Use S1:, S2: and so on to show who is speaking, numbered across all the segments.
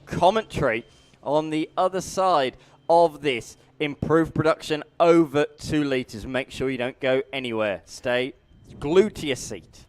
S1: commentary on the other side of this. Improved production over 2 litres. Make sure you don't go anywhere. Stay glued to your seat.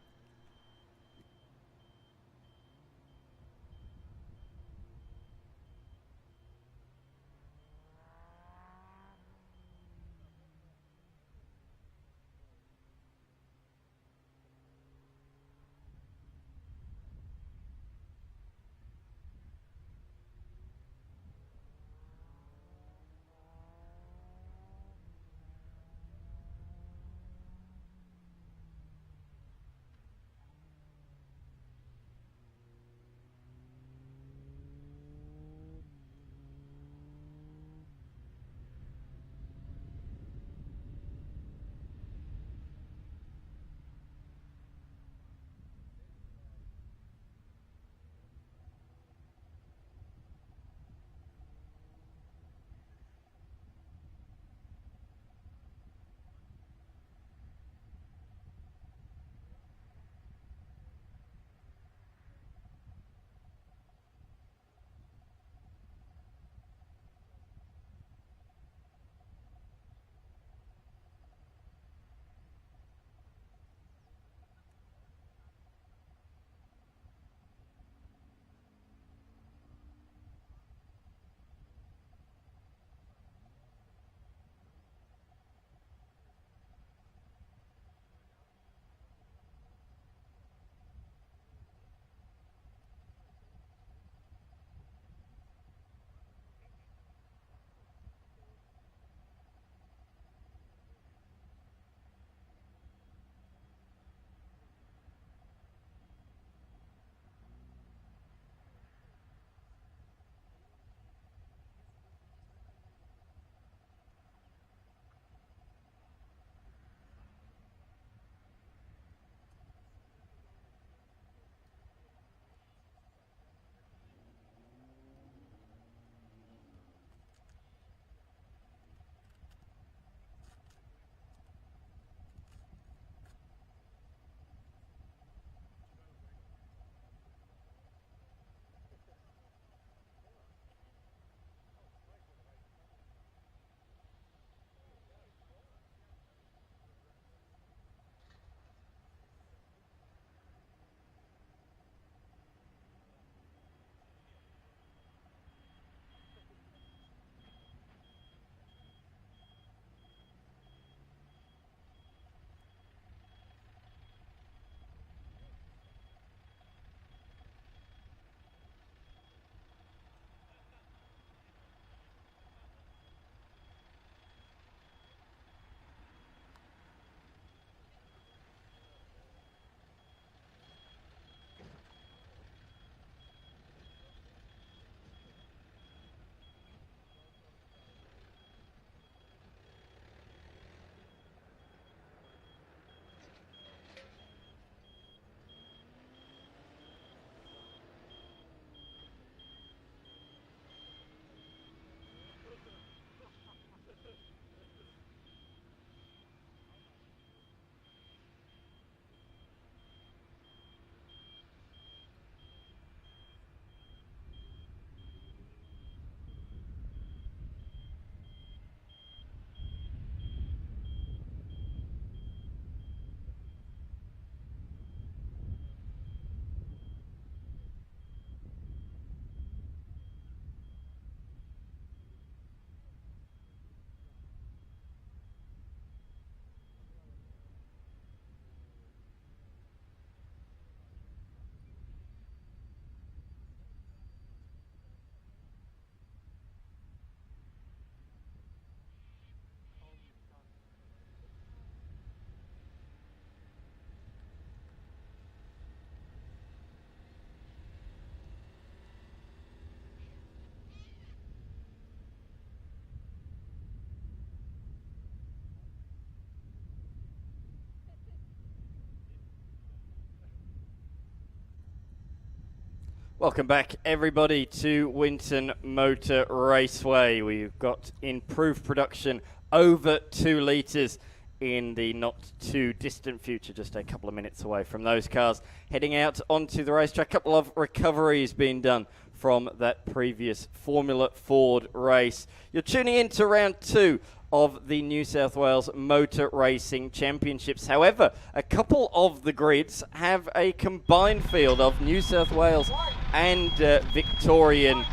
S1: Welcome back, everybody, to Winton Motor Raceway. We've got improved production over 2 litres in the not too distant future, just a couple of minutes away from those cars heading out onto the racetrack. A couple of recoveries being done from that previous Formula Ford race. You're tuning in to round 2 of the New South Wales Motor Racing Championships. However, a couple of the grids have a combined field of New South Wales and Victorian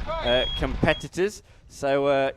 S1: competitors. So,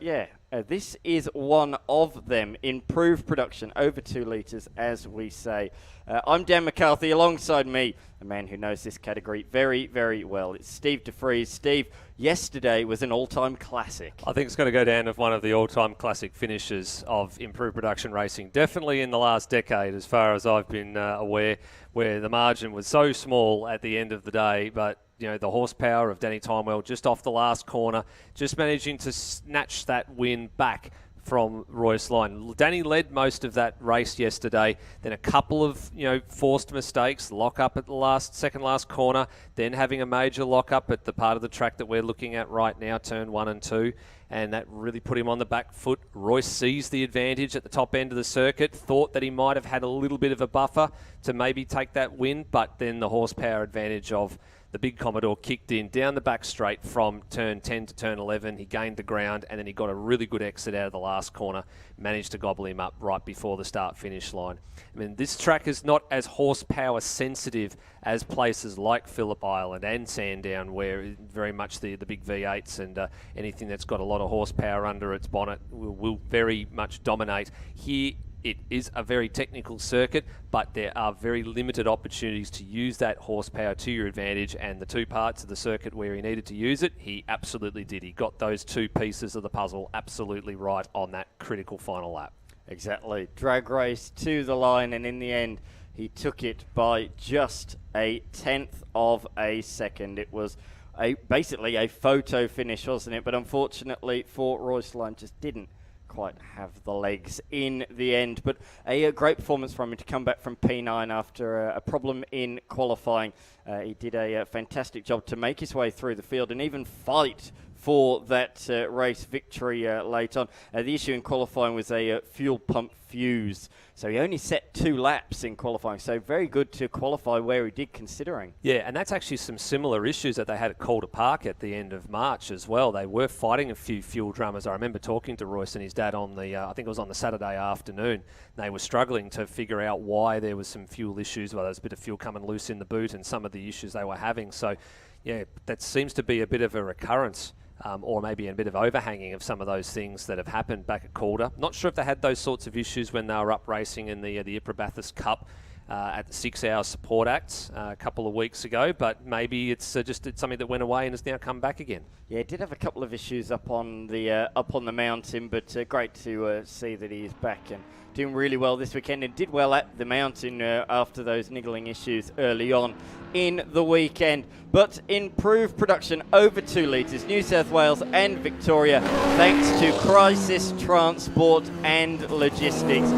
S1: this is one of them. Improved production, over 2 litres, as we say. I'm Dan McCarthy, alongside me, a man who knows this category very, very well. It's Steve DeFries. Steve, yesterday was an all-time classic.
S2: I think it's going to go down as one of the all-time classic finishes of improved production racing. Definitely in the last decade, as far as I've been aware, where the margin was so small at the end of the day, but the horsepower of Danny Timewell just off the last corner, just managing to snatch that win back from Royce Lyon. Danny led most of that race yesterday, then a couple of forced mistakes, lock up at the second last corner, then having a major lock up at the part of the track that we're looking at right now, turn 1 and 2, and that really put him on the back foot. Royce seized the advantage at the top end of the circuit, thought that he might have had a little bit of a buffer to maybe take that win, but then the horsepower advantage of the big Commodore kicked in down the back straight from turn 10 to turn 11. He gained the ground, and then he got a really good exit out of the last corner, managed to gobble him up right before the start-finish line. I mean, this track is not as horsepower sensitive as places like Phillip Island and Sandown, where very much the big V8s and anything that's got a lot of horsepower under its bonnet will very much dominate. Here, it is a very technical circuit, but there are very limited opportunities to use that horsepower to your advantage, and the 2 parts of the circuit where he needed to use it, he absolutely did. He got those 2 pieces of the puzzle absolutely right on that critical final lap.
S1: Exactly. Drag race to the line, and in the end, he took it by just a 1/10 of a second. It was basically a photo finish, wasn't it? But unfortunately for Royce Lyon, just didn't quite have the legs in the end, but a great performance from him to come back from P9 after a problem in qualifying. He did a fantastic job to make his way through the field and even fight for that race victory late on. The issue in qualifying was a fuel pump fuse, so he only set 2 laps in qualifying, so very good to qualify where he did, considering.
S2: Yeah, and that's actually some similar issues that they had at Calder Park at the end of March as well. They were fighting a few fuel drummers. I remember talking to Royce and his dad on the, I think it was on the Saturday afternoon. They were struggling to figure out why there was some fuel issues, well, there was a bit of fuel coming loose in the boot and some of the issues they were having. So, yeah, that seems to be a bit of a recurrence. Or maybe a bit of overhanging of some of those things that have happened back at Calder. Not sure if they had those sorts of issues when they were up racing in the IPRA Bathurst Cup at the 6-hour support acts a couple of weeks ago, but maybe it's something that went away and has now come back again.
S1: Yeah, it did have a couple of issues up on the mountain, but great to see that he is back and doing really well this weekend, and did well at the mountain after those niggling issues early on in the weekend. But improved production, over 2 litres, New South Wales and Victoria, thanks to Crisis Transport and Logistics.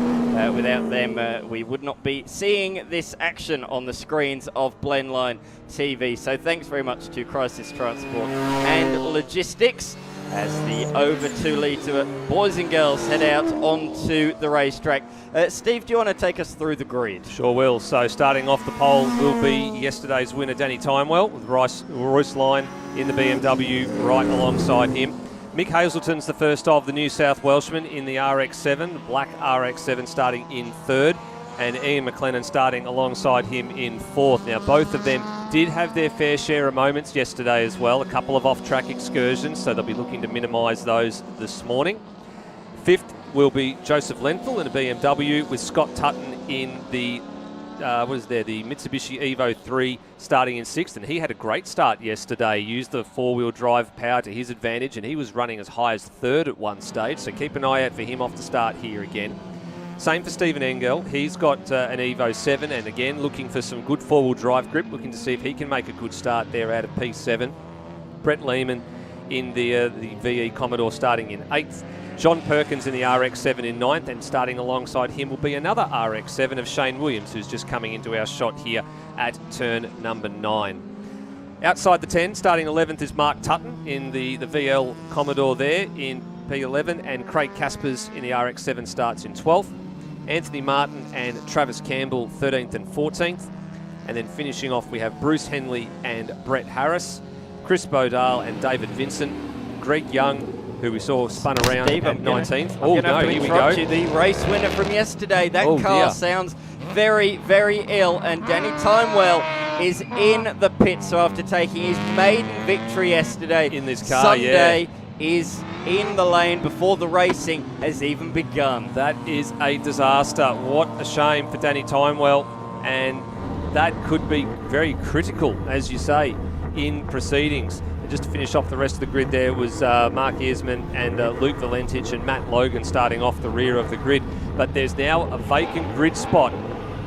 S1: Without them, we would not be seeing this action on the screens of Blendline TV. So thanks very much to Crisis Transport and Logistics as the over 2 litre boys and girls head out onto the racetrack. Steve, do you want to take us through the grid?
S2: Sure will. So starting off the pole will be yesterday's winner, Danny Timewell, with Royce Lyon in the BMW right alongside him. Mick Hazelton's the first of the New South Welshmen in the RX7, black RX7 starting in 3rd, and Ian McLennan starting alongside him in 4th. Now, both of them did have their fair share of moments yesterday as well, a couple of off-track excursions, so they'll be looking to minimise those this morning. 5th will be Joseph Lenthal in a BMW, with Scott Tutton in the the Mitsubishi Evo 3 starting in 6th, and he had a great start yesterday. Used the 4-wheel drive power to his advantage, and he was running as high as 3rd at one stage, so keep an eye out for him off the start here again. Same for Stephen Engel. He's got an Evo 7, and again looking for some good 4-wheel drive grip, looking to see if he can make a good start there out of P7. Brett Lehman in the VE Commodore starting in 8th. John Perkins in the RX7 in 9th, and starting alongside him will be another RX7 of Shane Williams, who's just coming into our shot here at turn number 9. Outside the 10, starting 11th is Mark Tutton in the VL Commodore there in P11, and Craig Caspers in the RX7 starts in 12th. Anthony Martin and Travis Campbell 13th and 14th. And then finishing off we have Bruce Henley and Brett Harris. Chris Bodale and David Vincent. Greg Young, who we saw spun around
S1: Steve,
S2: at 19th.
S1: Oh, no, here we go. The race winner from yesterday. That car sounds very, very ill. And Danny Timewell is in the pit. So after taking his maiden victory yesterday,
S2: in this car,
S1: Sunday is in the lane before the racing has even begun.
S2: That is a disaster. What a shame for Danny Timewell. And that could be very critical, as you say, in proceedings. And just to finish off the rest of the grid, there was Mark Earsman and Luke Valentich and Matt Logan starting off the rear of the grid. But there's now a vacant grid spot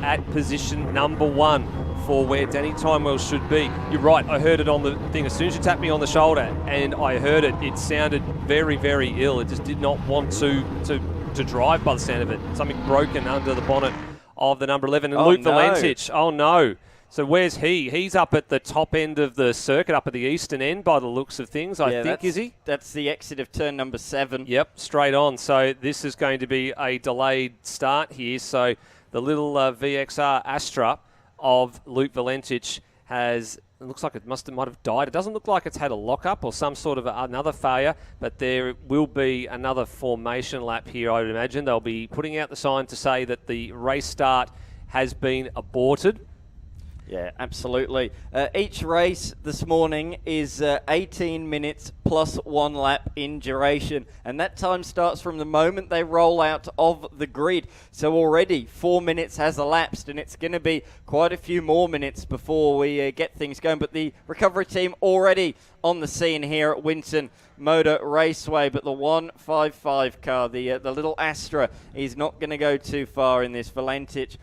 S2: at position number 1 for where Danny Timewell should be. You're right, I heard it on the thing. As soon as you tapped me on the shoulder and I heard it, it sounded very, very ill. It just did not want to drive by the sound of it. Something broken under the bonnet of the number 11. And Luke Valentich, oh no. So where's he? He's up at the top end of the circuit, up at the eastern end by the looks of things, I think, is he?
S1: That's the exit of turn number 7.
S2: Yep, straight on. So this is going to be a delayed start here. So the little VXR Astra of Luke Valentich has, it looks like it might have died. It doesn't look like it's had a lockup or some sort of another failure, but there will be another formation lap here, I would imagine. They'll be putting out the sign to say that the race start has been aborted.
S1: Yeah, absolutely. Each race this morning is 18 minutes plus 1 lap in duration, and that time starts from the moment they roll out of the grid. So already 4 minutes has elapsed, and it's going to be quite a few more minutes before we get things going. But the recovery team already on the scene here at Winton Motor Raceway, but the 155 car, the little Astra, is not going to go too far in this. Valentich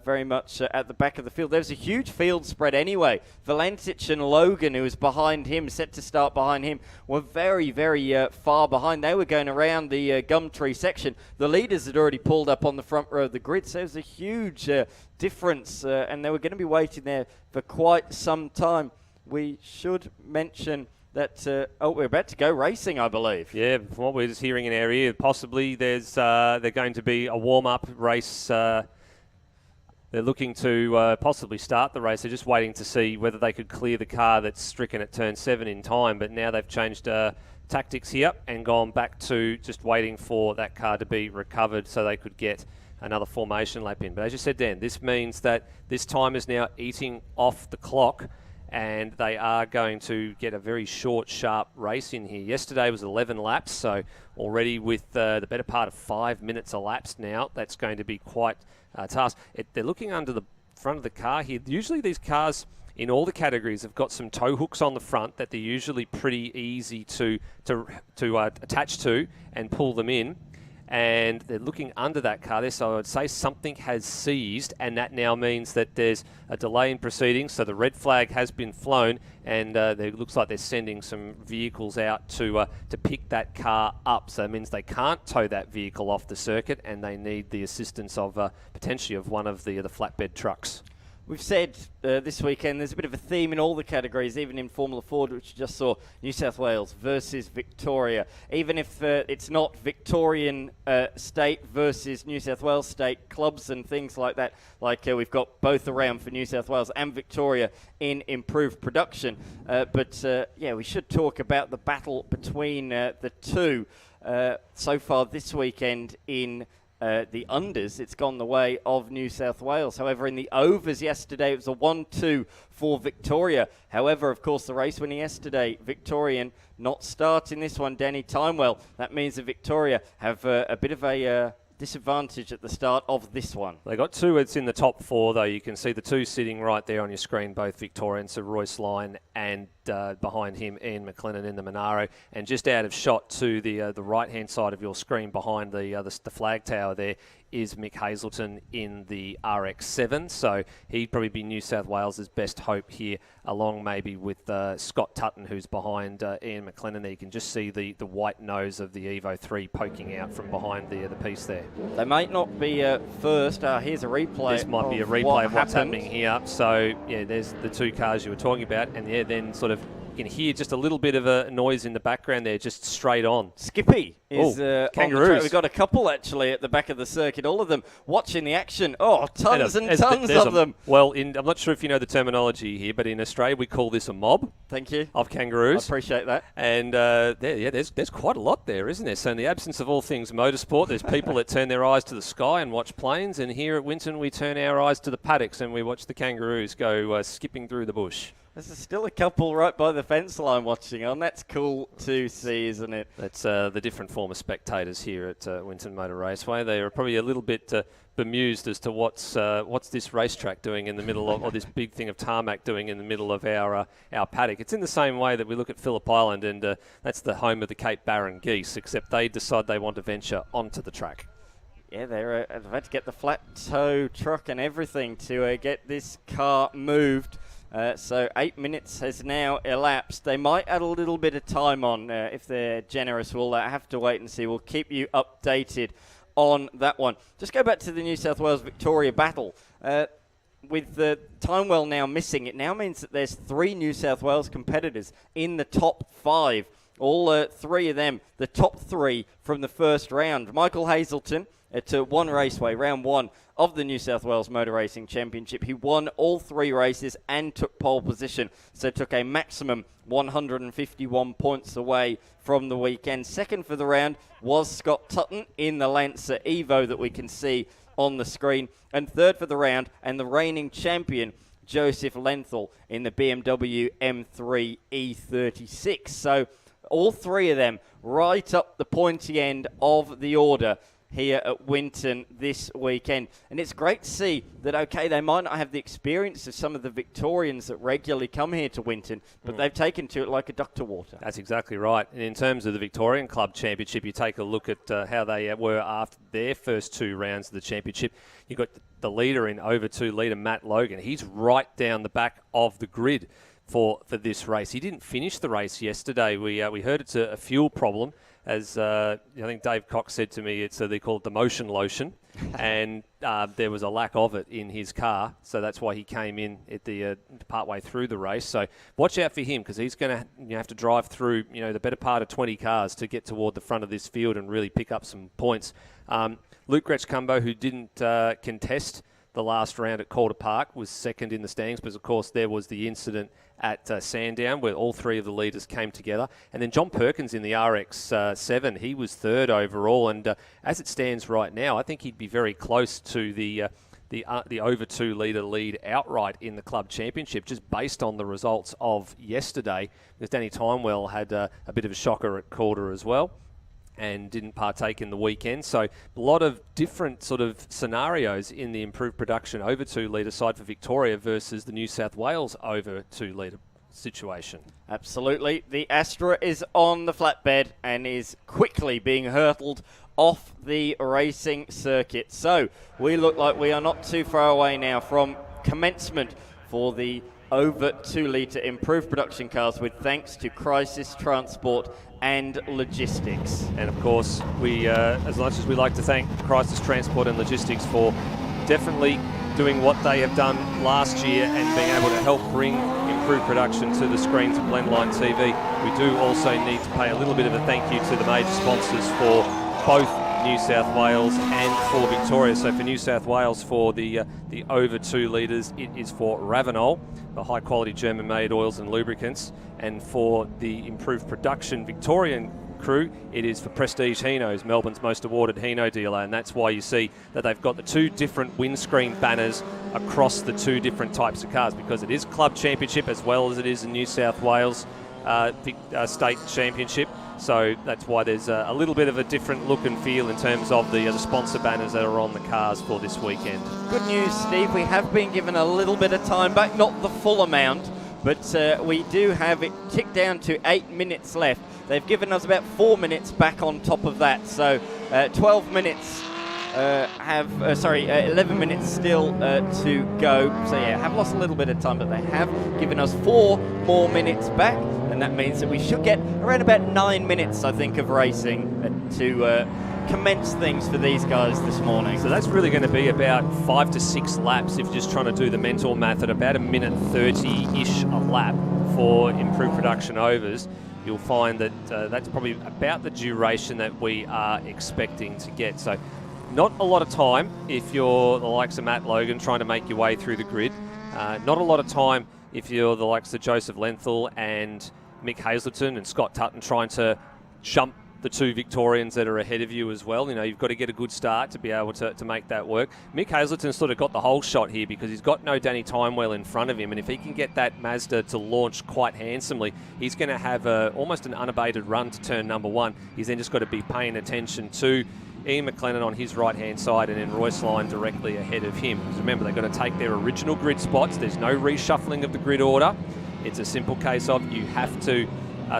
S1: very much at the back of the field. There's a huge field spread anyway. Valentich and Logan, who was behind him, set to start behind him, were very, very far behind. They were going around the Gumtree section. The leaders had already pulled up on the front row of the grid, so there's a huge difference, and they were going to be waiting there for quite some time. We should mention that, we're about to go racing, I believe.
S2: Yeah, from what we're just hearing in our ear, possibly they're going to be a warm-up race. They're looking to possibly start the race. They're just waiting to see whether they could clear the car that's stricken at turn 7 in time. But now they've changed tactics here and gone back to just waiting for that car to be recovered so they could get another formation lap in. But as you said, Dan, this means that this time is now eating off the clock, and they are going to get a very short, sharp race in here. Yesterday was 11 laps, so already with the better part of 5 minutes elapsed now, that's going to be quite a task. They're looking under the front of the car here. Usually these cars in all the categories have got some tow hooks on the front that they're usually pretty easy to attach to and pull them in. And they're looking under that car there, so I would say something has seized, and that now means that there's a delay in proceedings. So the red flag has been flown, and it looks like they're sending some vehicles out to pick that car up. So it means they can't tow that vehicle off the circuit, and they need the assistance of potentially of one of the flatbed trucks.
S1: We've said this weekend there's a bit of a theme in all the categories, even in Formula Ford, which you just saw, New South Wales versus Victoria. Even if it's not Victorian state versus New South Wales state clubs and things like that, like we've got both around for New South Wales and Victoria in improved production. But we should talk about the battle between the two. So far this weekend in the unders, it's gone the way of New South Wales. However, in the overs yesterday, it was a 1-2 for Victoria. However, of course, the race winner yesterday, Victorian, not starting this one, Danny Timewell. That means that Victoria have a bit of a disadvantage at the start of this one.
S2: They got two. It's in the top 4, though. You can see the two sitting right there on your screen, both Victorians, so Royce Lyon and behind him Ian McLennan in the Monaro, and just out of shot to the right-hand side of your screen behind the flag tower there is Mick Hazelton in the RX7, so he'd probably be New South Wales' best hope here, along maybe with Scott Tutton, who's behind Ian McLennan there. You can just see the white nose of the Evo 3 poking out from behind the piece there.
S1: They might not be first. Here's a replay.
S2: This might be a replay of what's happening here. So, yeah, there's the two cars you were talking about, and yeah, then sort of You can hear just a little bit of a noise in the background there, just straight on.
S1: Skippy is
S2: kangaroos.
S1: on the track. We've got a couple actually at the back of the circuit, all of them watching the action. Oh, tons and tons of them.
S2: Well, I'm not sure if you know the terminology here, but in Australia we call this a mob.
S1: Thank you.
S2: Of kangaroos.
S1: I appreciate that.
S2: And there's quite a lot there, isn't there? So in the absence of all things motorsport, there's people that turn their eyes to the sky and watch planes, and here at Winton we turn our eyes to the paddocks and we watch the kangaroos go skipping through the bush.
S1: There's still a couple right by the fence line watching on. That's cool to see, isn't it?
S2: That's the different form of spectators here at Winton Motor Raceway. They are probably a little bit bemused as to what's this racetrack doing in the middle of, or this big thing of tarmac doing in the middle of our paddock. It's in the same way that we look at Phillip Island, and that's the home of the Cape Barren geese, except they decide they want to venture onto the track.
S1: Yeah, they've had to get the flat tow truck and everything to get this car moved. So 8 minutes has now elapsed. They might add a little bit of time on if they're generous. We'll have to wait and see. We'll keep you updated on that one. Just go back to the New South Wales Victoria battle. With the Timewell now missing, it now means that there's 3 New South Wales competitors in the top 5. All 3 of them, the top 3 from the first round. Michael Hazelton at One Raceway, round 1 of the New South Wales Motor Racing Championship. He won all 3 races and took pole position, so took a maximum 151 points away from the weekend. Second for the round was Scott Tutton in the Lancer Evo that we can see on the screen. And third for the round, and the reigning champion, Joseph Lenthal in the BMW M3 E36. So all 3 of them right up the pointy end of the order here at Winton this weekend. And it's great to see that, okay, they might not have the experience of some of the Victorians that regularly come here to Winton, but they've taken to it like a duck to water.
S2: That's exactly right. And in terms of the Victorian Club Championship, you take a look at how they were after their first 2 rounds of the championship. You've got the leader in over 2 litre, Matt Logan. He's right down the back of the grid for this race. He didn't finish the race yesterday. We heard it's a fuel problem. As I think Dave Cox said to me, they call it the motion lotion, and there was a lack of it in his car, so that's why he came in at the partway through the race. So watch out for him, because he's going to have to drive through the better part of 20 cars to get toward the front of this field and really pick up some points. Luke Gretsch-Cumbo, who didn't contest the last round at Calder Park, was second in the standings, but of course there was the incident at Sandown where all 3 of the leaders came together. And then John Perkins in the RX7, he was third overall, and as it stands right now, I think he'd be very close to the over 2 litre lead outright in the club championship, just based on the results of yesterday, because Danny Timewell had a bit of a shocker at Calder as well and didn't partake in the weekend. So a lot of different sort of scenarios in the improved production over 2 litre side for Victoria versus the New South Wales over 2 litre situation.
S1: Absolutely. The Astra is on the flatbed and is quickly being hurtled off the racing circuit. So we look like we are not too far away now from commencement for the over 2 litre improved production cars, with thanks to Crisis Transport and Logistics.
S2: And of course, we, as much as we like to thank Crisis Transport and Logistics for definitely doing what they have done last year and being able to help bring improved production to the screens of Blendline TV, we do also need to pay a little bit of a thank you to the major sponsors for both New South Wales and for Victoria. So for New South Wales, for the over 2 litres, it is for Ravenol, the high quality German made oils and lubricants, and for the improved production Victorian crew, it is for Prestige Hino's, Melbourne's most awarded Hino dealer, and that's why you see that they've got the 2 different windscreen banners across the 2 different types of cars, because it is Club Championship as well as it is a New South Wales State Championship. So that's why there's a little bit of a different look and feel in terms of the sponsor banners that are on the cars for this weekend.
S1: Good news, Steve. We have been given a little bit of time back, not the full amount, but we do have it ticked down to 8 minutes left. They've given us about 4 minutes back on top of that, so 12 minutes 11 minutes still to go. So yeah, have lost a little bit of time, but they have given us 4 more minutes back, and that means that we should get around about 9 minutes, I think, of racing to commence things for these guys this morning.
S2: So that's really going to be about 5 to 6 laps if you're just trying to do the mental math, at about 1:30-ish a lap for improved production overs, you'll find that that's probably about the duration that we are expecting to get. So not a lot of time if you're the likes of Matt Logan trying to make your way through the grid. Not a lot of time if you're the likes of Joseph Lenthal and Mick Hazelton and Scott Tutton trying to jump the two Victorians that are ahead of you as well. You know, you've got to get a good start to be able to make that work. Mick Hazelton sort of got the whole shot here because he's got no Danny Timewell in front of him, and if he can get that Mazda to launch quite handsomely, he's going to have almost an unabated run to turn number 1. He's then just got to be paying attention to Ian McLennan on his right-hand side and then Royce Lyon directly ahead of him. Because remember, they've got to take their original grid spots. There's no reshuffling of the grid order. It's a simple case of you have to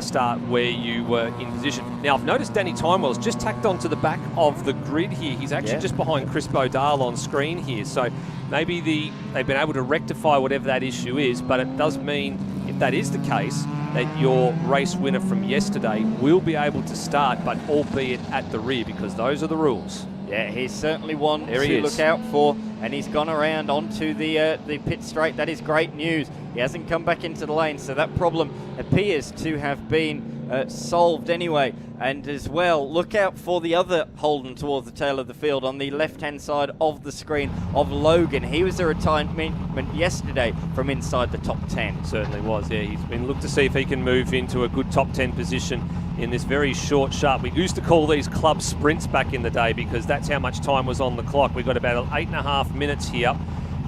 S2: start where you were in position. Now, I've noticed Danny Timewell's just tacked onto the back of the grid here. He's actually just behind Chris Bodale on screen here. So maybe they've been able to rectify whatever that issue is, but it does mean, if that is the case, that your race winner from yesterday will be able to start, but albeit at the rear, because those are the rules.
S1: Yeah, he's certainly one to look out for, and he's gone around onto the pit straight. That is great news. He hasn't come back into the lane, so that problem appears to have been solved anyway. And as well, look out for the other Holden towards the tail of the field on the left-hand side of the screen of Logan. He was a retirement yesterday from inside the top 10.
S2: Certainly was, yeah. He's been looked to see if he can move into a good top 10 position in this very short, sharp. We used to call these club sprints back in the day because that's how much time was on the clock. We've got about 8.5 minutes here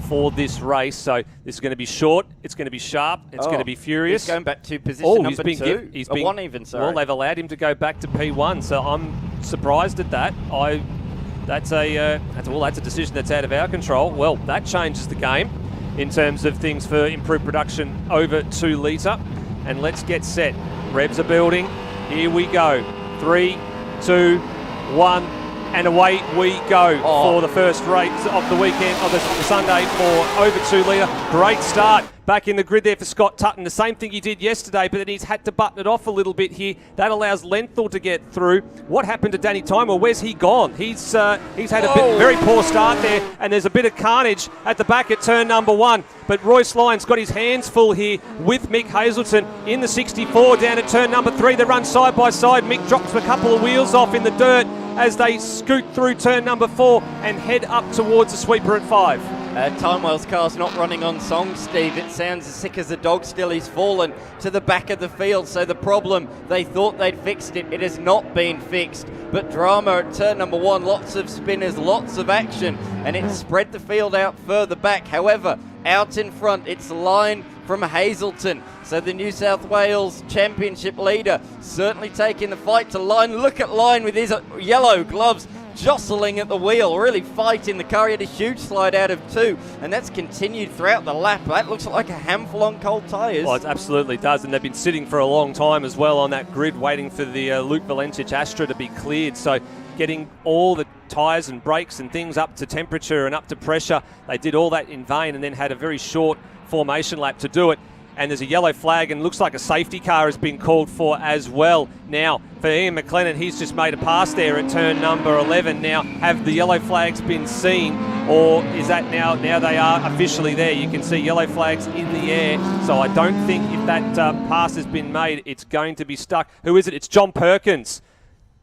S2: for this race, so this is going to be short, it's going to be sharp, it's going to be furious.
S1: He's going back to position number 2.
S2: He's been
S1: one even, sorry.
S2: Well, they've allowed him to go back to P1, so I'm surprised at that. That's a decision that's out of our control. Well, that changes the game in terms of things for improved production over 2 litre. And let's get set. Revs are building. Here we go. 3, 2, 1. And away we go for the first race of the weekend, of the Sunday for over 2 litre. Great start back in the grid there for Scott Tutton. The same thing he did yesterday, but then he's had to button it off a little bit here. That allows Lenthal to get through. What happened to Danny Timewell? Where's he gone? He's had a very poor start there, and there's a bit of carnage at the back at turn number 1. But Royce Lyon's got his hands full here with Mick Hazelton in the 64 down at turn number 3. They run side by side. Mick drops a couple of wheels off in the dirt as they scoot through turn number 4 and head up towards the sweeper at 5.
S1: Timewell's car's not running on song, Steve. It sounds as sick as a dog still. He's fallen to the back of the field, so the problem, they thought they'd fixed it. It has not been fixed. But drama at turn number 1, lots of spinners, lots of action, and it spread the field out further back. However, out in front, it's Line from Hazelton. So the New South Wales Championship leader certainly taking the fight to Line. Look at Line with his yellow gloves jostling at the wheel, really fighting the car. He had a huge slide out of 2, and that's continued throughout the lap. That looks like a handful on cold tyres.
S2: Well, it absolutely does, and they've been sitting for a long time as well on that grid waiting for the Luke Valentich Astra to be cleared. So getting all the tyres and brakes and things up to temperature and up to pressure, they did all that in vain and then had a very short formation lap to do it. And there's a yellow flag, and looks like a safety car has been called for as well. Now, for Ian McLennan, he's just made a pass there at turn number 11. Now, have the yellow flags been seen, or is that now they are officially there? You can see yellow flags in the air, so I don't think if that pass has been made, it's going to be stuck. Who is it? It's John Perkins,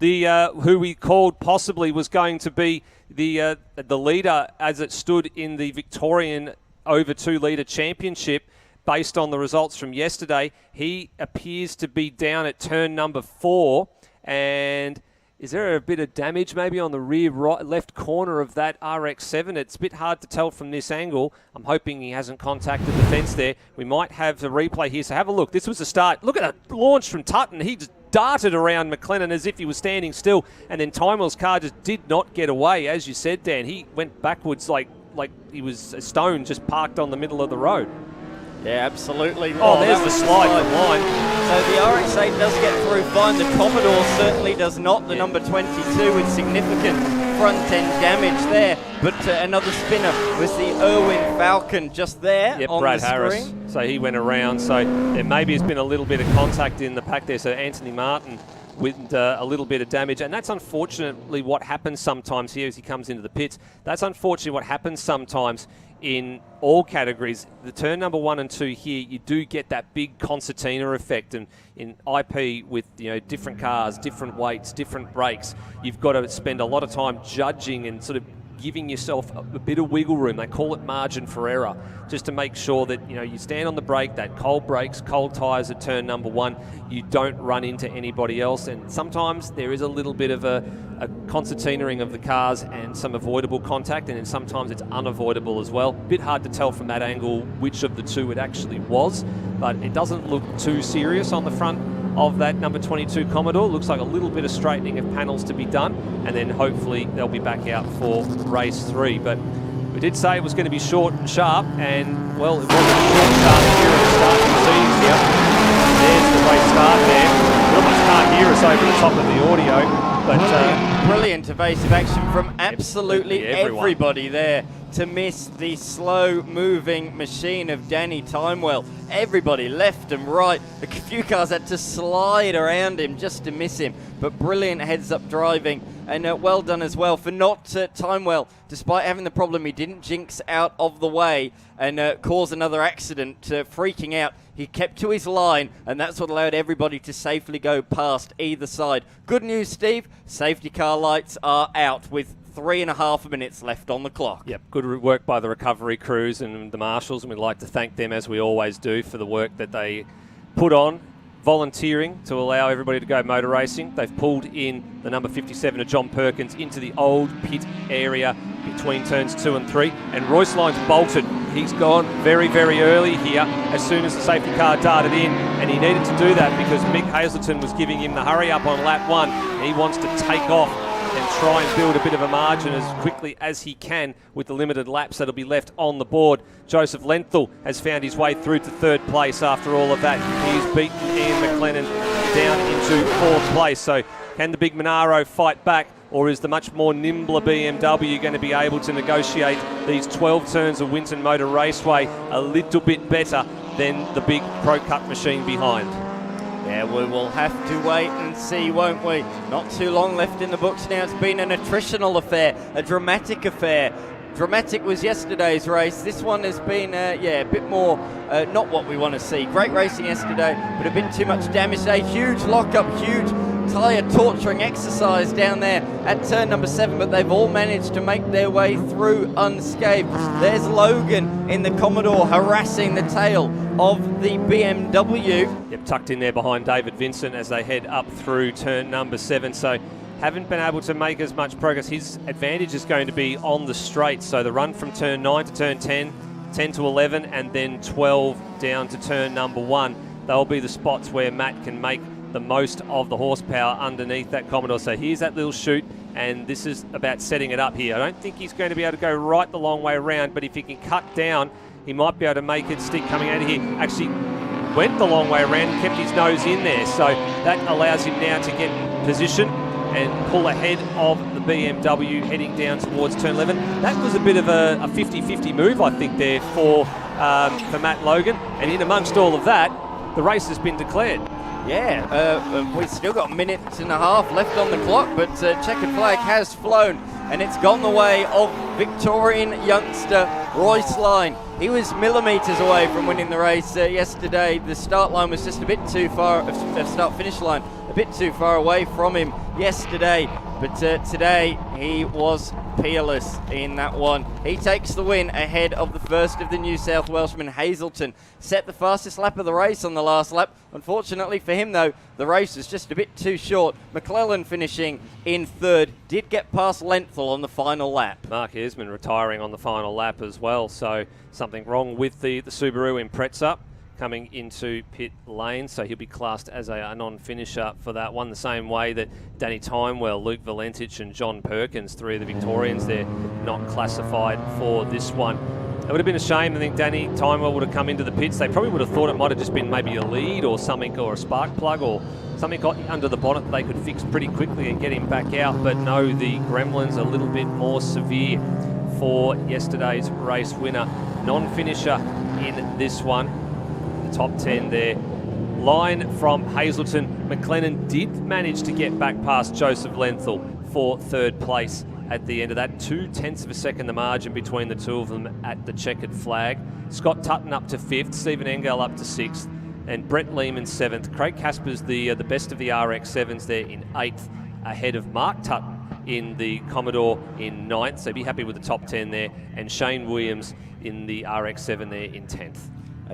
S2: who we called possibly was going to be the leader as it stood in the Victorian over 2 litre championship. Based on the results from yesterday, he appears to be down at turn number 4. And is there a bit of damage maybe on the rear left corner of that RX7? It's a bit hard to tell from this angle. I'm hoping he hasn't contacted the fence there. We might have a replay here, so have a look. This was the start. Look at a launch from Tutton. He just darted around McLennan as if he was standing still, and then Timewell's car just did not get away. As you said, Dan, he went backwards like he was a stone just parked on the middle of the road.
S1: Yeah, absolutely.
S2: Oh, there's the slide from Line.
S1: So the RX8 does get through fine. The Commodore certainly does not. The number 22 with significant front-end damage there. But another spinner was the Irwin Falcon just there on
S2: Brad
S1: the
S2: Harris.
S1: screen.
S2: So he went around. So there maybe has been a little bit of contact in the pack there. So Anthony Martin with a little bit of damage. And that's unfortunately what happens sometimes here as he comes into the pits. That's unfortunately what happens sometimes in all categories. The turn number 1 and 2 here, you do get that big concertina effect, and in IP with different cars, different weights, different brakes, you've got to spend a lot of time judging and sort of giving yourself a bit of wiggle room. They call it margin for error, just to make sure that you stand on the brake, that cold brakes, cold tyres at turn number 1, you don't run into anybody else. And sometimes there is a little bit of a concertinaing of the cars and some avoidable contact, and then sometimes it's unavoidable as well. Bit hard to tell from that angle which of the two it actually was, but it doesn't look too serious on the front of that number 22 Commodore. Looks like a little bit of straightening of panels to be done, and then hopefully they'll be back out for race 3. But we did say it was going to be short and sharp, and well, it wasn't short and sharp here at the start. You see here, there's the race start there. You almost can't hear us over the top of the audio, but
S1: brilliant evasive action from absolutely
S2: everyone.
S1: everybody there to miss the slow-moving machine of Danny Timewell. Everybody left and right. A few cars had to slide around him just to miss him, but brilliant heads-up driving, and well done as well for not Timewell. Despite having the problem, he didn't jinx out of the way and cause another accident, freaking out. He kept to his line, and that's what allowed everybody to safely go past either side. Good news, Steve. Safety car lights are out with 3.5 minutes left on the clock.
S2: Yep, good work by the recovery crews and the marshals, and we'd like to thank them, as we always do, for the work that they put on, volunteering to allow everybody to go motor racing. They've pulled in the number 57 of John Perkins into the old pit area between turns 2 and 3, and Royceline's bolted. He's gone very, very early here as soon as the safety car darted in, and he needed to do that because Mick Hazelton was giving him the hurry up on lap 1. He wants to take off and try and build a bit of a margin as quickly as he can with the limited laps that'll be left on the board. Joseph Lenthal has found his way through to 3rd place after all of that. He's beaten Ian McLennan down into 4th place. So can the big Monaro fight back, or is the much more nimbler BMW going to be able to negotiate these 12 turns of Winton Motor Raceway a little bit better than the big Pro Cup machine behind?
S1: Yeah, we will have to wait and see, won't we? Not too long left in the books now. It's been an attritional affair, a dramatic affair. Dramatic was yesterday's race. This one has been, a bit more not what we want to see. Great racing yesterday, but a bit too much damage today. Huge lockup, huge tyre torturing exercise down there at turn number 7, but they've all managed to make their way through unscathed. There's Logan in the Commodore harassing the tail of the BMW.
S2: Yep, tucked in there behind David Vincent as they head up through turn number 7. So haven't been able to make as much progress. His advantage is going to be on the straight. So the run from turn 9 to turn 10, 10 to 11, and then 12 down to turn number 1. They'll be the spots where Matt can make the most of the horsepower underneath that Commodore. So here's that little chute, and this is about setting it up here. I don't think he's going to be able to go right the long way around, but if he can cut down, he might be able to make it stick coming out of here. Actually went the long way around and kept his nose in there. So that allows him now to get in position and pull ahead of the BMW heading down towards turn 11. That was a bit of a 50-50 move, I think, there for Matt Logan. And in amongst all of that, the race has been declared.
S1: Yeah, we've still got a minute and a half left on the clock, but checkered flag has flown, and it's gone the way of Victorian youngster Royceline. He was millimetres away from winning the race yesterday. The start line was just a bit too far, start-finish line, a bit too far away from him yesterday. But today he was peerless in that one. He takes the win ahead of the first of the New South Welshman, Hazelton. Set the fastest lap of the race on the last lap. Unfortunately for him, though, the race was just a bit too short. McClellan finishing in 3rd, did get past Lenthal on the final lap.
S2: Mark Esmond retiring on the final lap as well, so something wrong with the Subaru Impreza coming into pit lane, so he'll be classed as a non-finisher for that one, the same way that Danny Timewell, Luke Valentich and John Perkins, 3 of the Victorians there, not classified for this one. It would have been a shame. I think Danny Timewell would have come into the pits. They probably would have thought it might have just been maybe a lead or something, or a spark plug or something got under the bonnet that they could fix pretty quickly and get him back out. But no, the gremlins a little bit more severe for yesterday's race winner. Non-finisher in this one. The top 10 there. Line from Hazelton. McLennan did manage to get back past Joseph Lenthal for 3rd place at the end of that. 0.2 of a second the margin between the two of them at the checkered flag. Scott Tutton up to 5th, Stephen Engel up to 6th, and Brett Lehman 7th. Craig Casper's the best of the RX7s there in 8th, ahead of Mark Tutton in the Commodore in 9th, so be happy with the top 10 there, and Shane Williams in the RX7 there in 10th.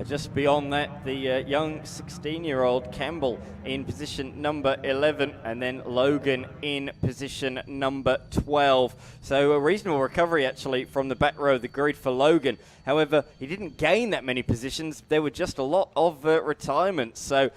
S1: Just beyond that, the young 16-year-old Campbell in position number 11, and then Logan in position number 12. So a reasonable recovery, actually, from the back row of the grid for Logan. However, he didn't gain that many positions. There were just a lot of retirements. So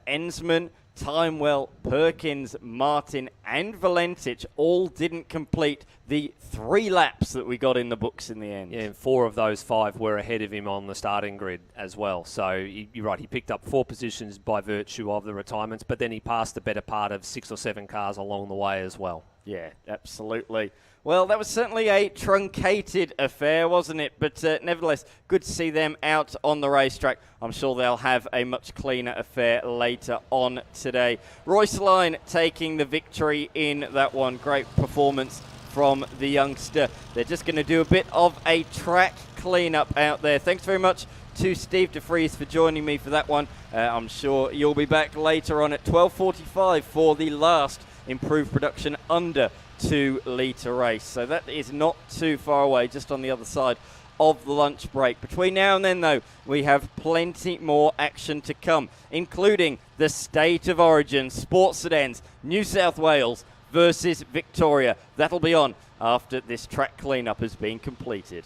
S1: Ensman, Timewell, Perkins, Martin, and Valentich all didn't complete the 3 laps that we got in the books in the end.
S2: Yeah, and 4 of those 5 were ahead of him on the starting grid as well. So you're right, he picked up 4 positions by virtue of the retirements, but then he passed the better part of 6 or 7 cars along the way as well.
S1: Yeah, absolutely. Well, that was certainly a truncated affair, wasn't it? But nevertheless, good to see them out on the racetrack. I'm sure they'll have a much cleaner affair later on today. Royce Line taking the victory in that one. Great performance from the youngster. They're just going to do a bit of a track cleanup out there. Thanks very much to Steve DeFries for joining me for that one. I'm sure you'll be back later on at 12:45 for the last improved production under 2 litre race. So that is not too far away, just on the other side of the lunch break. Between now and then, though, we have plenty more action to come, including the State of Origin Sports Sedans, New South Wales versus Victoria. That'll be on after this track cleanup has been completed.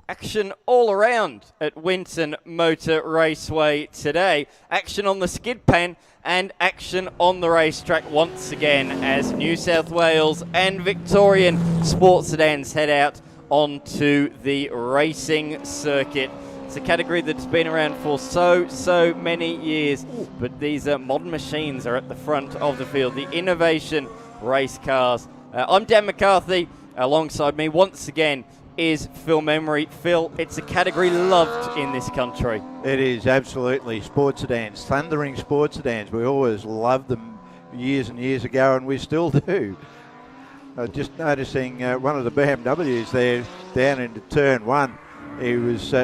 S1: Action all around at Winton Motor Raceway today. Action on the skid pan and action on the racetrack once again as New South Wales and Victorian sports sedans head out onto the racing circuit. It's a category that's been around for so many years, but these modern machines are at the front of the field, the innovation race cars. I'm Dan McCarthy. Alongside me once again is Phil Memory. Phil, it's a category loved in this country.
S3: It is, absolutely. Sports sedans, thundering sports sedans. We always loved them years and years ago, and we still do. Just noticing one of the BMWs there down into turn 1. He was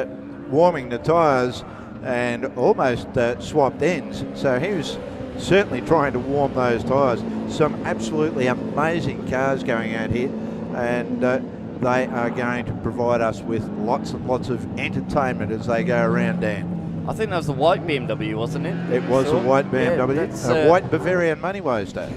S3: warming the tyres and almost swapped ends. So he was certainly trying to warm those tyres. Some absolutely amazing cars going out here, and they are going to provide us with lots and lots of entertainment as they go around, Dan.
S1: I think that was the white BMW, wasn't it?
S3: It was a white BMW,
S1: Yeah,
S3: a white Bavarian money woaster.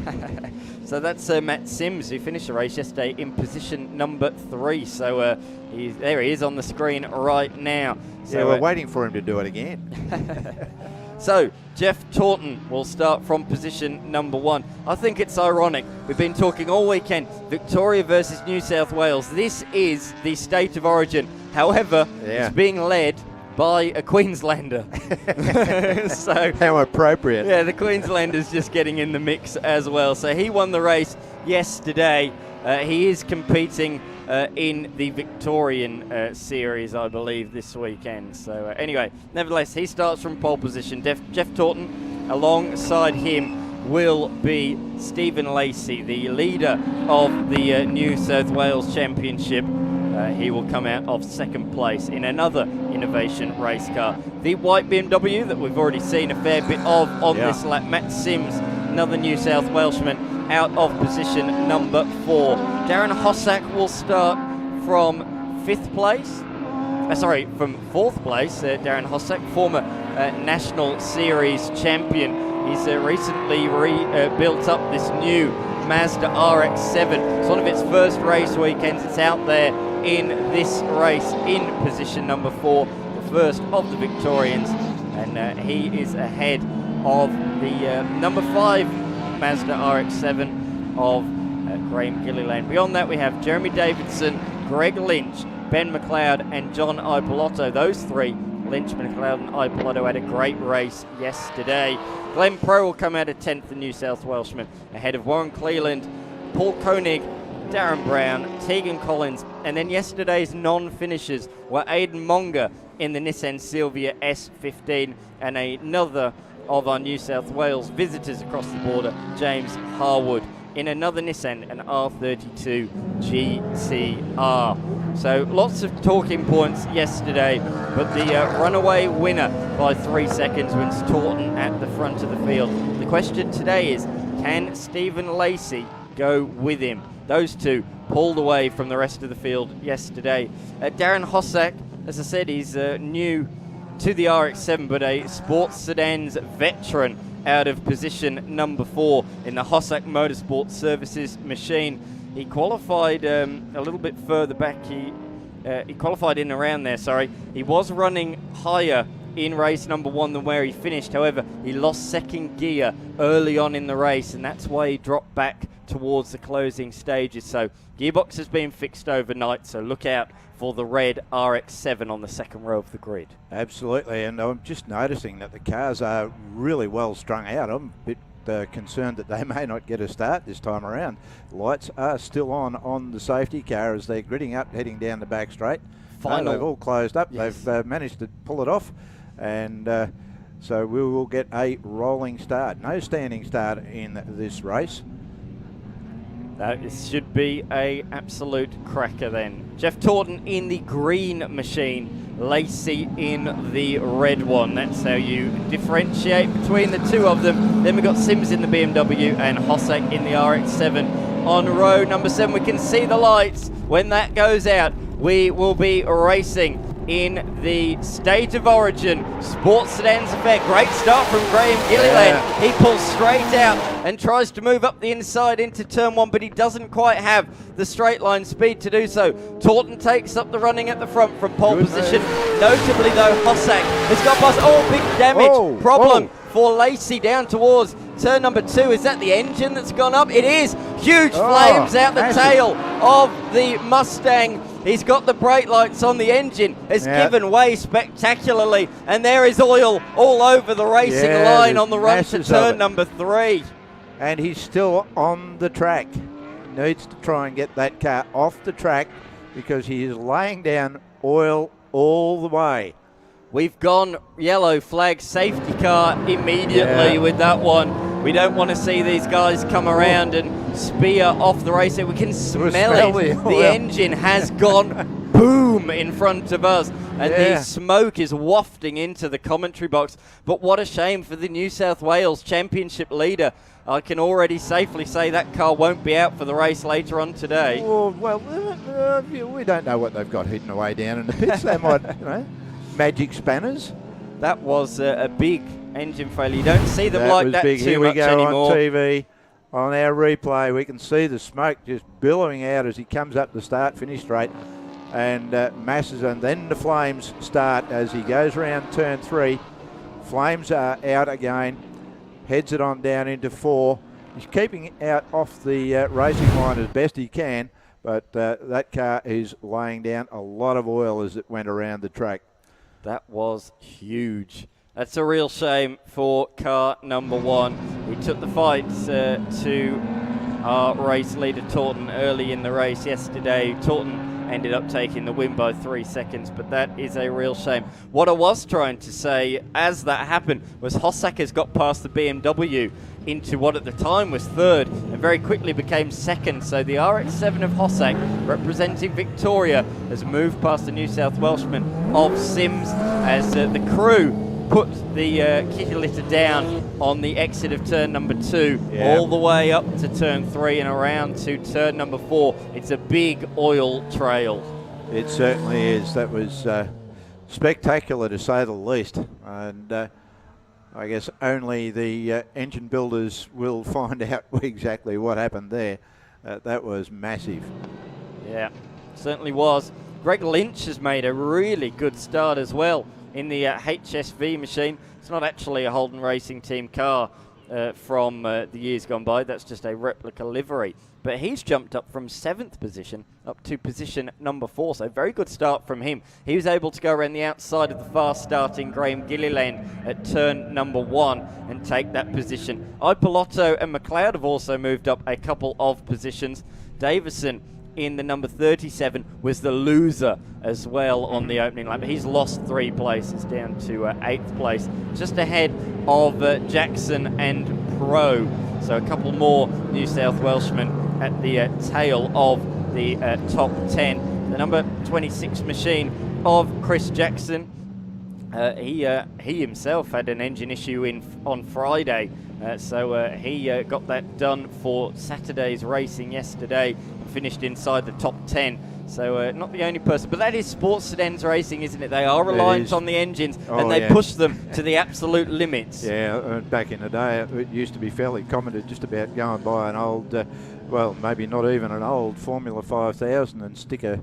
S1: So that's Matt Sims, who finished the race yesterday in position number 3. So there he is on the screen right now. So,
S3: yeah, we're waiting for him to do it again.
S1: So Jeff Taunton will start from position number 1. I think it's ironic. We've been talking all weekend, Victoria versus New South Wales. This is the state of origin. However, it's being led by a Queenslander. So
S3: how appropriate.
S1: Yeah, the Queenslander's just getting in the mix as well. So he won the race yesterday. He is competing in the Victorian series, I believe, this weekend. So anyway, nevertheless, he starts from pole position. Jeff Taunton, alongside him will be Stephen Lacey, the leader of the New South Wales Championship. He will come out of second place in another innovation race car. The white BMW that we've already seen a fair bit of on this lap. Matt Sims, another New South Welshman, out of position number 4. Darren Hossack will start from 5th place. From 4th place. Darren Hossack, former National Series champion. He's recently built up this new Mazda RX-7. It's one of its first race weekends. It's out there in this race in position number 4, the first of the Victorians, and he is ahead of the number 5 Mazda RX-7 of Graham Gilliland. Beyond that, we have Jeremy Davidson, Greg Lynch, Ben McLeod and John Ipolotto. Those 3, Lynch, McLeod and Ipolotto, had a great race yesterday. Glenn Pro will come out of 10th, the New South Welshman, ahead of Warren Cleland, Paul Koenig, Darren Brown, Tegan Collins, and then yesterday's non-finishers were Aidan Monger in the Nissan Silvia S15 and another of our New South Wales visitors across the border, James Harwood, in another Nissan, an R32 GTR. So lots of talking points yesterday, but the runaway winner by 3 seconds wins Taunton at the front of the field. The question today is, can Stephen Lacey go with him? Those two pulled away from the rest of the field yesterday. Darren Hossack, as I said, he's new to the RX-7, but a sports sedans veteran, out of position number 4 in the Hossack Motorsport Services machine. He qualified a little bit further back. He qualified in around there, sorry. He was running higher in race number 1 than where he finished. However, he lost second gear early on in the race, and that's why he dropped back towards the closing stages. So gearbox has been fixed overnight, so look out for the red RX-7 on the second row of the grid.
S3: Absolutely, and I'm just noticing that the cars are really well strung out. I'm a bit concerned that they may not get a start this time around. Lights are still on the safety car as they're gridding up, heading down the back straight.
S1: Final.
S3: They've all closed up.
S1: Yes.
S3: They've managed to pull it off, and so we will get a rolling start. No standing start in this race.
S1: This should be a absolute cracker then. Jeff Taunton in the green machine, Lacey in the red one. That's how you differentiate between the two of them. Then we've got Sims in the BMW and Hossack in the RX-7. On row number 7, we can see the lights. When that goes out, we will be racing in the State of Origin Sports Sedans affair. Great start from Graham Gilliland.
S3: Yeah.
S1: He pulls straight out and tries to move up the inside into turn 1, but he doesn't quite have the straight line speed to do so. Taunton takes up the running at the front from pole position. Notably though, Hossack has got past, big damage. Problem for Lacey down towards turn number 2. Is that the engine that's gone up? It is. Huge flames out the tail of the Mustang. He's got the brake lights on. The engine has given way spectacularly, and there is oil all over the racing line on the run to turn number 3.
S3: And he's still on the track. Needs to try and get that car off the track because he is laying down oil all the way.
S1: We've gone yellow flag, safety car immediately with that one. We don't want to see these guys come around and spear off the race. We can smell it. The engine has gone boom. boom in front of us, and the smoke is wafting into the commentary box. But what a shame for the New South Wales Championship leader. I can already safely say that car won't be out for the race later on today.
S3: Well, we don't know what they've got hidden away down in the pits. They might, magic spanners.
S1: That was a big engine failure. You don't see them like that
S3: big.
S1: too
S3: Here we
S1: much
S3: go
S1: anymore.
S3: on TV. On our replay, we can see the smoke just billowing out as he comes up the start-finish straight, and masses, and then the flames start as he goes around turn 3. Flames are out again, heads it on down into 4. He's keeping out off the racing line as best he can, but that car is laying down a lot of oil as it went around the track.
S1: That was huge. That's a real shame for car number 1. We took the fight to our race leader Taunton early in the race yesterday. Taunton ended up taking the win by 3 seconds, but that is a real shame. What I was trying to say as that happened was Hossack has got past the BMW into what at the time was 3rd and very quickly became 2nd. So the RX7 of Hossack, representing Victoria, has moved past the New South Welshman of Sims as the crew put the kitty litter down on the exit of turn number 2, all the way up to turn 3 and around to turn number 4. It's a big oil trail.
S3: It certainly is. That was spectacular to say the least, and I guess only the engine builders will find out exactly what happened there. That was massive.
S1: Yeah, certainly was. Greg Lynch has made a really good start as well in the HSV machine. It's not actually a Holden Racing Team car from the years gone by. That's just a replica livery. But he's jumped up from 7th position up to position number 4. So very good start from him. He was able to go around the outside of the fast starting Graham Gilliland at turn number 1 and take that position. Ipolotto and McLeod have also moved up a couple of positions. Davison in the number 37 was the loser as well on the opening lap. He's lost 3 places down to 8th place, just ahead of Jackson and Pro. So a couple more New South Welshmen at the tail of the top 10. The number 26 machine of Chris Jackson, he himself had an engine issue on Friday, so he got that done for Saturday's racing yesterday and finished inside the top 10. So not the only person, but that is sports sedans racing, isn't it? They are reliant on the engines, and they push them to the absolute limits.
S3: Yeah, back in the day, it used to be fairly common to just about go and buy an old, well, maybe not even an old Formula 5000 and stick a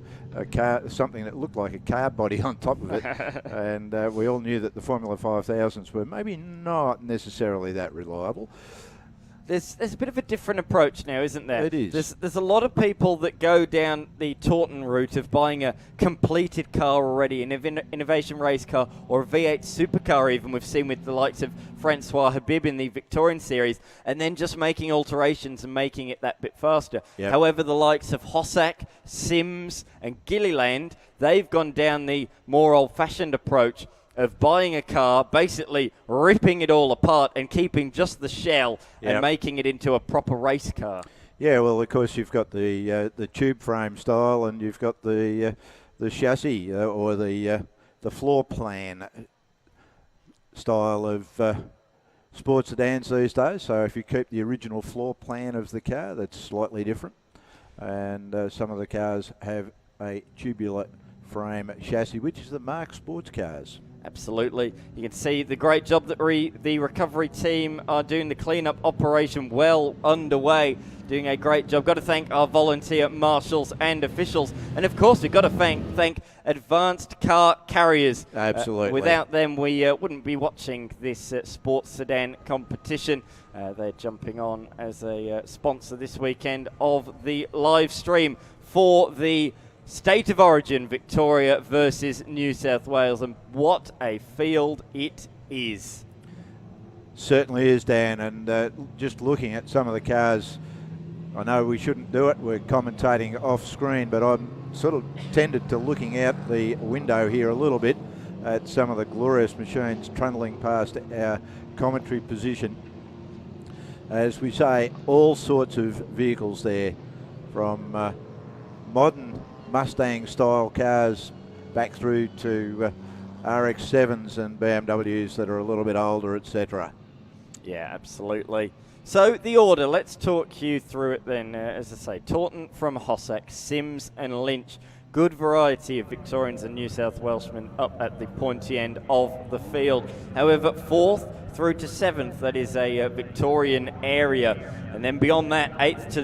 S3: car, something that looked like a car body on top of it. And we all knew that the Formula 5000s were maybe not necessarily that reliable.
S1: There's a bit of a different approach now, isn't there?
S3: It is.
S1: There's a lot of people that go down the Taunton route of buying a completed car already, an innovation race car or a V8 supercar even, we've seen with the likes of Francois Habib in the Victorian series, and then just making alterations and making it that bit faster.
S3: Yep.
S1: However, the likes of Hossack, Sims and Gilliland, they've gone down the more old-fashioned approach of buying a car, basically ripping it all apart and keeping just the shell and making it into a proper race car.
S3: Yeah, well, of course, you've got the tube frame style, and you've got the chassis or the floor plan style of sports sedans these days. So if you keep the original floor plan of the car, that's slightly different. And some of the cars have a tubular frame chassis, which is the mark sports cars.
S1: Absolutely. You can see the great job that the recovery team are doing. The cleanup operation well underway, doing a great job. Got to thank our volunteer marshals and officials. And of course, we've got to thank Advanced Car Carriers.
S3: Absolutely.
S1: Without them, we wouldn't be watching this sports sedan competition. They're jumping on as a sponsor this weekend of the live stream for the State of Origin, Victoria versus New South Wales, and what a field it is.
S3: Certainly is, Dan, and just looking at some of the cars, I know we shouldn't do it, we're commentating off screen, but I'm sort of tended to looking out the window here a little bit at some of the glorious machines trundling past our commentary position. As we say, all sorts of vehicles there, from modern Mustang style cars back through to RX7s and BMWs that are a little bit older, etc.
S1: Yeah, absolutely. So the order, let's talk you through it then. As I say, Taunton from Hossack, Sims and Lynch. Good variety of Victorians and New South Welshmen up at the pointy end of the field. However, 4th through to 7th, that is a Victorian area. And then beyond that, 8th to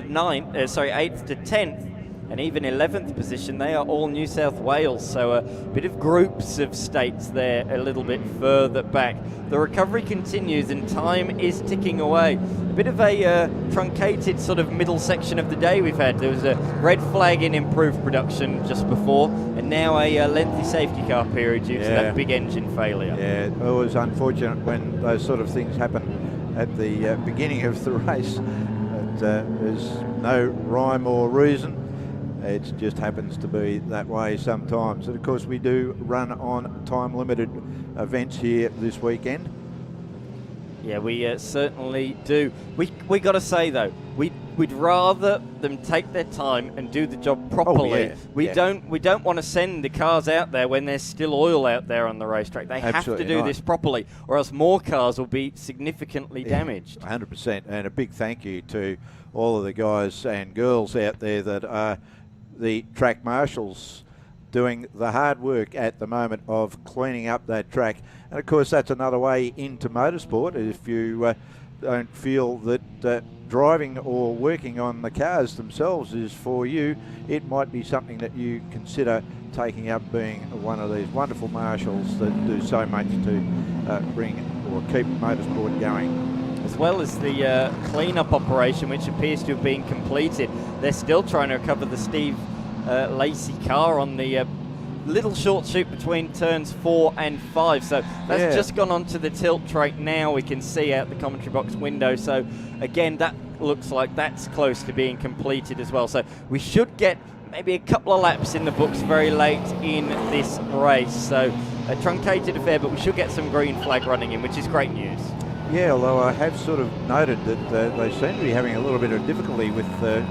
S1: 10th, and even 11th position, they are all New South Wales. So a bit of groups of states there a little bit further back. The recovery continues and time is ticking away. A bit of a truncated sort of middle section of the day we've had. There was a red flag in improved production just before, and now a lengthy safety car period due to that big engine failure.
S3: Yeah, it was unfortunate when those sort of things happen at the beginning of the race. But, there's no rhyme or reason. It just happens to be that way sometimes. And of course we do run on time limited events here this weekend.
S1: Yeah, we certainly do. We got to say though, we'd rather them take their time and do the job properly. We don't want to send the cars out there when there's still oil out there on the racetrack. They have to do this properly, or else more cars will be significantly damaged.
S3: 100%. And a big thank you to all of the guys and girls out there that are the track marshals doing the hard work at the moment of cleaning up that track. And of course that's another way into motorsport. If you don't feel that driving or working on the cars themselves is for you, it might be something that you consider taking up, being one of these wonderful marshals that do so much to bring or keep motorsport going.
S1: As well as the clean-up operation, which appears to have been completed. They're still trying to recover the Steve Lacey car on the little short chute between turns 4 and 5. So that's just gone onto the tilt track now. We can see out the commentary box window. So again, that looks like that's close to being completed as well. So we should get maybe a couple of laps in the books very late in this race. So a truncated affair, but we should get some green flag running in, which is great news.
S3: Yeah, although I have sort of noted that they seem to be having a little bit of difficulty with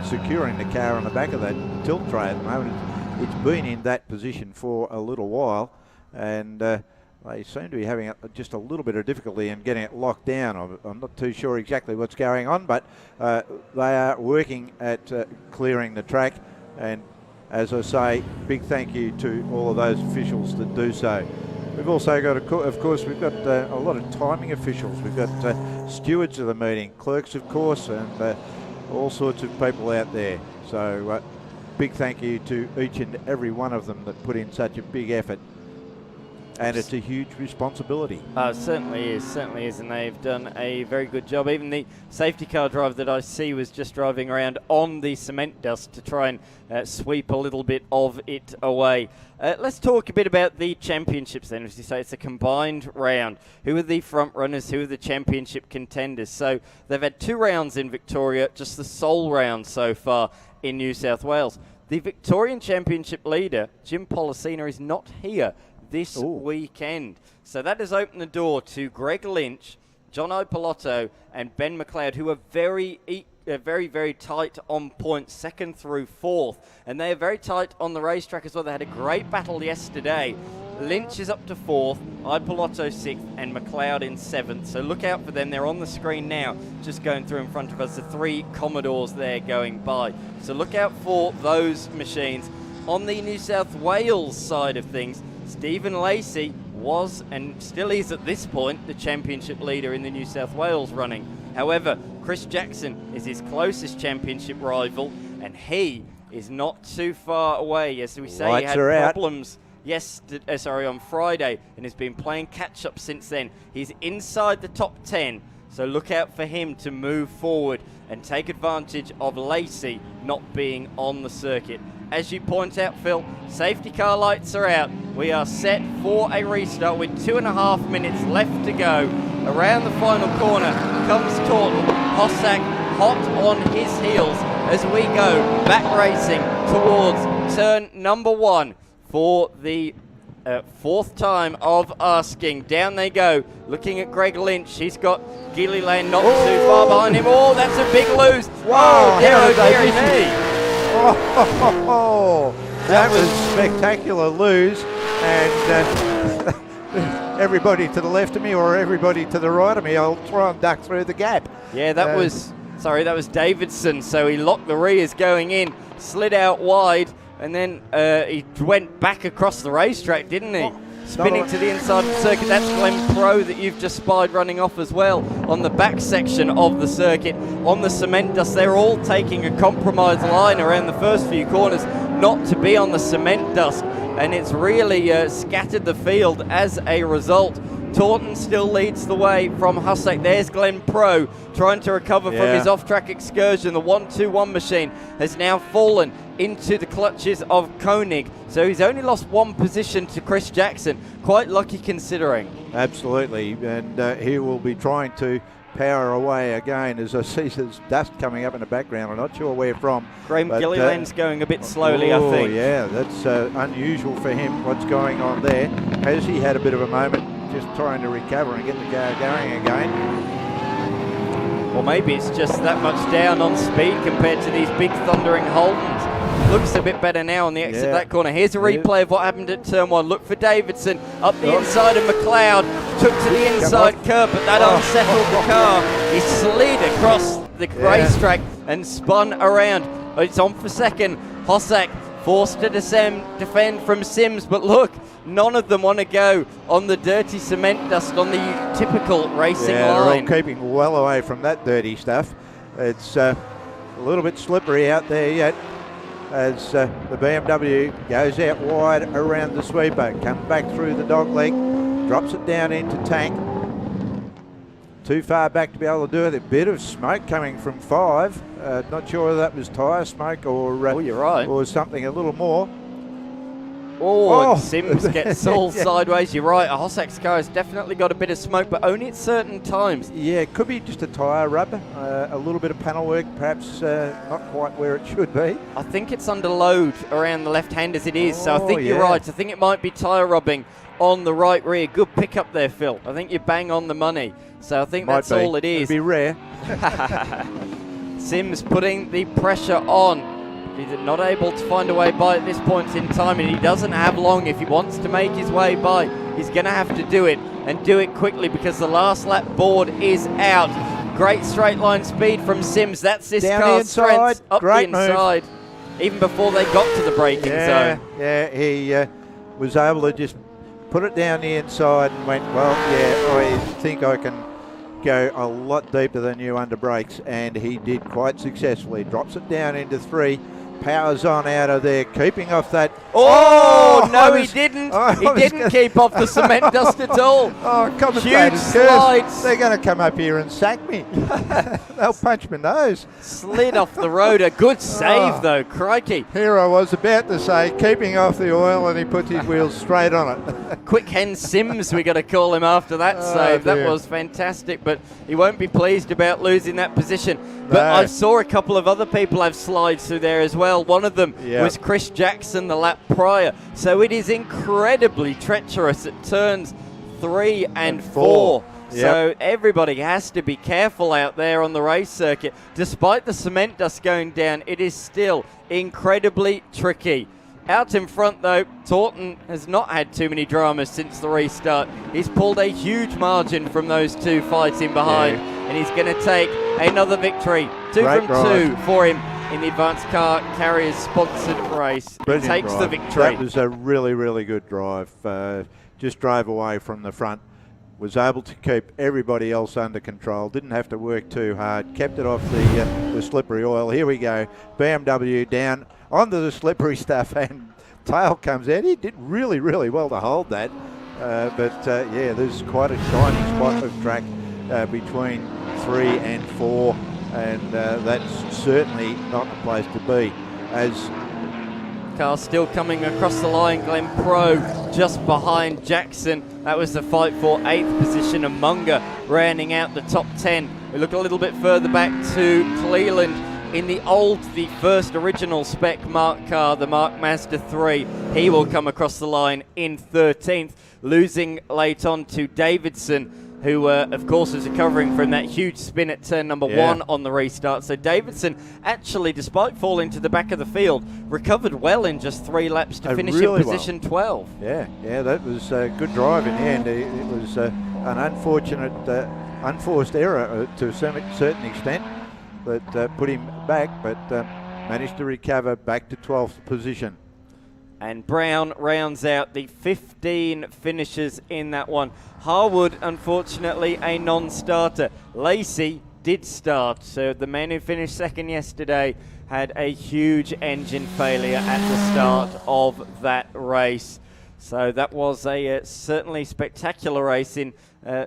S3: securing the car on the back of that tilt tray at the moment. It's been in that position for a little while, and they seem to be having just a little bit of difficulty in getting it locked down. I'm not too sure exactly what's going on, but they are working at clearing the track, and as I say, big thank you to all of those officials that do so. We've also got, of course, we've got a lot of timing officials. We've got stewards of the meeting, clerks, of course, and all sorts of people out there. So big thank you to each and every one of them that put in such a big effort. And it's a huge responsibility.
S1: Certainly is, and they've done a very good job. Even the safety car driver that I see was just driving around on the cement dust to try and sweep a little bit of it away. Let's talk a bit about the championships then. As you say, it's a combined round. Who are the front runners? Who are the championship contenders? So they've had 2 rounds in Victoria, just the sole round so far in New South Wales. The Victorian Championship leader, Jim Policina, is not here this weekend. So that has opened the door to Greg Lynch, John Opolotto and Ben McLeod, who are very, very tight on points, 2nd through 4th. And they are very tight on the racetrack as well. They had a great battle yesterday. Lynch is up to 4th, Opolotto 6th, and McLeod in 7th. So look out for them. They're on the screen now, just going through in front of us. The 3 Commodores there going by. So look out for those machines. On the New South Wales side of things, Stephen Lacey was and still is at this point the championship leader in the New South Wales running. However, Chris Jackson is his closest championship rival, and he is not too far away. As we say, he had problems on Friday and has been playing catch up since then. He's inside the top 10, so look out for him to move forward and take advantage of Lacey not being on the circuit. As you point out, Phil, safety car lights are out. We are set for a restart with 2.5 minutes left to go. Around the final corner comes Taunton. Hossack hot on his heels as we go back racing towards turn number 1 for the 4th time of asking. Down they go, looking at Greg Lynch. He's got Gilliland not too far behind him. Oh, that's a big lose.
S3: Wow,
S1: dearie me.
S3: That was a spectacular lose. and everybody to the left of me or everybody to the right of me, I'll try and duck through the gap.
S1: Yeah, that was Davidson. So he locked the rears going in, slid out wide, and then he went back across the racetrack, didn't he? Spinning to the inside of the circuit. That's Glenn Pro that you've just spied running off as well on the back section of the circuit. On the cement dust, they're all taking a compromise line around the first few corners not to be on the cement dust, and it's really scattered the field as a result. Taunton still leads the way from Hussack. There's Glenn Pro trying to recover from his off-track excursion. The 1-2-1 machine has now fallen into the clutches of Koenig. So he's only lost one position to Chris Jackson. Quite lucky considering. Absolutely.
S3: And he will be trying to power away again as I see there's dust coming up in the background. I'm not sure where from.
S1: Graham Gilliland's going a bit slowly, I think.
S3: Oh, yeah. That's unusual for him, what's going on there. Has he had a bit of a moment? Just trying to recover and get the car going again.
S1: Or maybe it's just that much down on speed compared to these big thundering Holdens. Looks a bit better now on the exit of that corner. Here's a replay of what happened at turn 1. Look for Davidson up the inside of McLeod. Took to the inside curb, but that unsettled the car. He slid across the racetrack and spun around. It's on for second. Hossack forced to defend from Sims, but look, none of them want to go on the dirty cement dust on the typical racing line.
S3: They're all keeping well away from that dirty stuff. It's a little bit slippery out there yet as the BMW goes out wide around the sweeper, comes back through the dog leg, drops it down into tank. Too far back to be able to do it. A bit of smoke coming from 5. Not sure whether that was tyre smoke or
S1: you're right,
S3: or something a little more.
S1: And Sims gets all sideways. You're right, a Hossack's car has definitely got a bit of smoke, but only at certain times.
S3: Yeah, it could be just a tyre rub, a little bit of panel work, perhaps not quite where it should be.
S1: I think it's under load around the left hand as it is, so I think you're right. I think it might be tyre rubbing on the right rear. Good pick up there, Phil. I think you bang on the money. So I think that's all it is.
S3: It'd be rare.
S1: Sims putting the pressure on. He's not able to find a way by at this point in time, and he doesn't have long. If he wants to make his way by, he's going to have to do it, and do it quickly, because the last lap board is out. Great straight line speed from Sims. That's this car's strength. Up the inside, even before they got to the braking zone.
S3: Yeah, he was able to just put it down the inside and went, well, yeah, I think I can go a lot deeper than you under brakes, and he did quite successfully. Drops it down into 3. Powers on out of there, keeping off that.
S1: He didn't. He didn't keep off the cement dust at all.
S3: Huge
S1: slides.
S3: They're going to come up here and sack me. They'll punch my nose.
S1: Slid off the road. A good save, though. Crikey.
S3: Here I was about to say, keeping off the oil, and he puts his wheels straight on it.
S1: Quick Hen Sims, we got to call him after that save.
S3: Dear.
S1: That was fantastic, but he won't be pleased about losing that position. But I saw a couple of other people have slides through there as well. One of them was Chris Jackson the lap prior. So it is incredibly treacherous at turns 3 and 4. So everybody has to be careful out there on the race circuit. Despite the cement dust going down, it is still incredibly tricky. Out in front, though, Taunton has not had too many dramas since the restart. He's pulled a huge margin from those two fighting behind, and he's going to take another victory. 2 from 2 for him in the Advanced Car Carriers sponsored race. He takes the victory.
S3: That was a really, really good drive. Just drove away from the front. Was able to keep everybody else under control. Didn't have to work too hard. Kept it off the slippery oil. Here we go. BMW down onto the slippery stuff, and tail comes out. He did really, really well to hold that. There's quite a shiny spot of track between 3 and 4, and that's certainly not the place to be. As
S1: car still coming across the line, Glenn Pro just behind Jackson. That was the fight for 8th position, and Munger rounding out the top 10. We look a little bit further back to Cleland in the first original spec Mark car, the Mark Mazda 3. He will come across the line in 13th, losing late on to Davidson. who, of course, was recovering from that huge spin at turn number 1 on the restart. So Davidson, actually, despite falling to the back of the field, recovered well in just 3 laps to finish
S3: really
S1: in position 12.
S3: Yeah, that was good drive in the end. It was an unfortunate, unforced error to a certain extent that put him back, but managed to recover back to 12th position.
S1: And Brown rounds out the 15 finishers in that one. Harwood, unfortunately, a non-starter. Lacey did start, so the man who finished second yesterday had a huge engine failure at the start of that race. So that was a certainly spectacular race in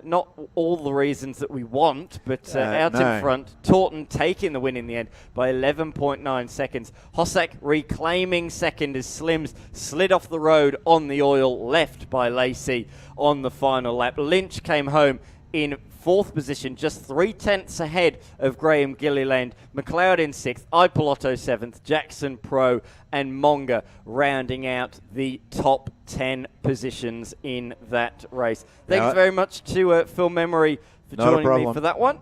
S1: not all the reasons that we want, but out in front. Taunton taking the win in the end by 11.9 seconds. Hossack reclaiming second as Slims slid off the road on the oil, left by Lacey on the final lap. Lynch came home in 4th position, just 3/10 ahead of Graham Gilliland. McLeod in 6th, Ipolotto 7th, Jackson Pro and Monga rounding out the top 10 positions in that race. Thanks very much to Phil Memory for joining me for that one.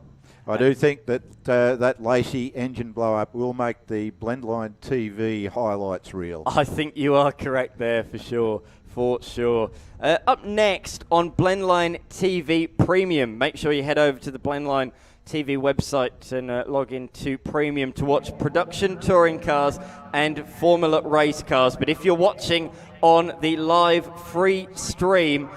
S3: I do think that that Lacey engine blow-up will make the Blendline TV highlights reel.
S1: I think you are correct there for sure. Up next on Blendline TV Premium, make sure you head over to the Blendline TV website and log into Premium to watch production touring cars and Formula race cars. But if you're watching on the live free stream,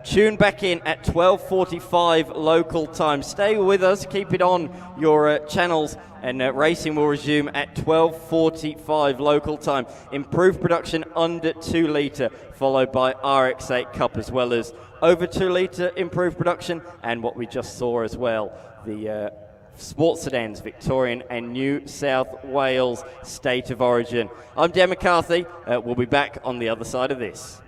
S1: tune back in at 12:45 local time. Stay with us, keep it on your channels, and racing will resume at 12:45 local time. Improved production under 2 litre, followed by RX8 Cup, as well as over 2 litre improved production, and what we just saw as well, the Sports Sedans, Victorian and New South Wales State of Origin. I'm Dan McCarthy. We'll be back on the other side of this.